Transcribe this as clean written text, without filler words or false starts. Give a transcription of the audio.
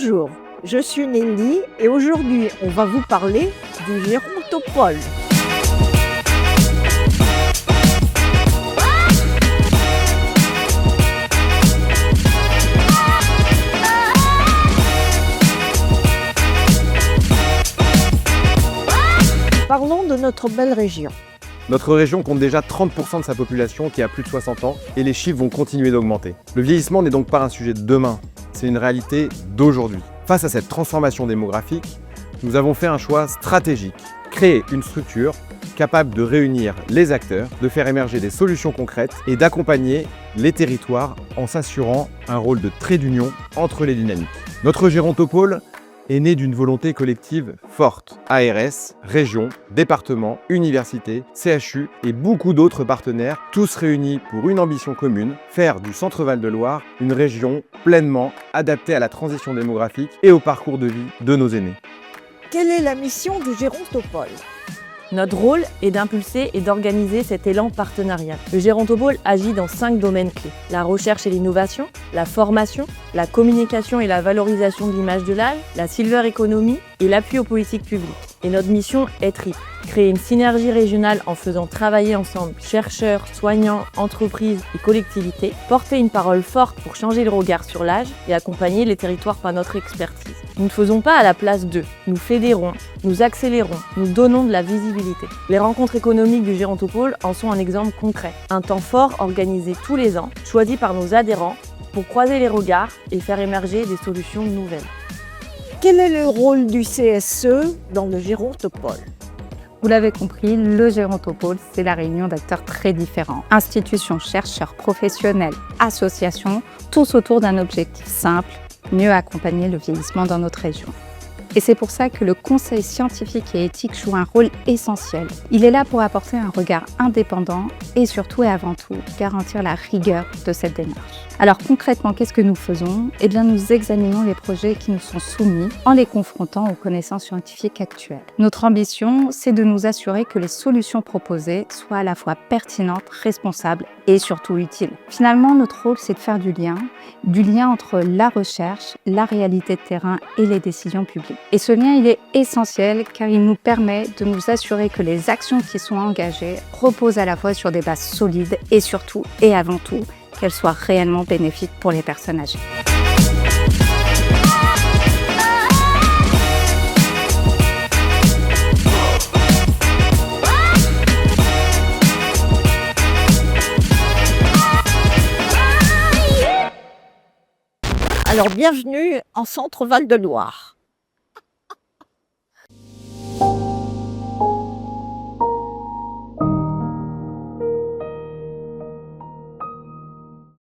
Bonjour, je suis Nelly et aujourd'hui on va vous parler du gérontopole. Parlons de notre belle région. Notre région compte déjà 30% de sa population qui a plus de 60 ans et les chiffres vont continuer d'augmenter. Le vieillissement n'est donc pas un sujet de demain, c'est une réalité d'aujourd'hui. Face à cette transformation démographique, nous avons fait un choix stratégique, créer une structure capable de réunir les acteurs, de faire émerger des solutions concrètes et d'accompagner les territoires en s'assurant un rôle de trait d'union entre les dynamiques. Notre gérontopole est né d'une volonté collective forte. ARS, région, département, université, CHU et beaucoup d'autres partenaires, tous réunis pour une ambition commune, faire du Centre-Val de Loire une région pleinement adaptée à la transition démographique et au parcours de vie de nos aînés. Quelle est la mission du gérontopole ? Notre rôle est d'impulser et d'organiser cet élan partenarial. Le gérontopole agit dans 5 domaines clés. La recherche et l'innovation, la formation, la communication et la valorisation de l'image de l'âge, la silver economy et l'appui aux politiques publiques. Et notre mission est triple. Créer une synergie régionale en faisant travailler ensemble chercheurs, soignants, entreprises et collectivités, porter une parole forte pour changer le regard sur l'âge et accompagner les territoires par notre expertise. Nous ne faisons pas à la place d'eux, nous fédérons, nous accélérons, nous donnons de la visibilité. Les rencontres économiques du gérontopole en sont un exemple concret. Un temps fort organisé tous les ans, choisi par nos adhérents pour croiser les regards et faire émerger des solutions nouvelles. Quel est le rôle du CSE dans le gérontopole ? Vous l'avez compris, le gérontopole, c'est la réunion d'acteurs très différents. Institutions, chercheurs, professionnels, associations, tous autour d'un objectif simple, mieux accompagner le vieillissement dans notre région. Et c'est pour ça que le conseil scientifique et éthique joue un rôle essentiel. Il est là pour apporter un regard indépendant et surtout et avant tout, garantir la rigueur de cette démarche. Alors concrètement, qu'est-ce que nous faisons ? Eh bien, nous examinons les projets qui nous sont soumis en les confrontant aux connaissances scientifiques actuelles. Notre ambition, c'est de nous assurer que les solutions proposées soient à la fois pertinentes, responsables et surtout utiles. Finalement, notre rôle, c'est de faire du lien entre la recherche, la réalité de terrain et les décisions publiques. Et ce lien, il est essentiel car il nous permet de nous assurer que les actions qui sont engagées reposent à la fois sur des bases solides et surtout et avant tout, qu'elles soient réellement bénéfiques pour les personnes âgées. Alors bienvenue en Centre-Val de Loire.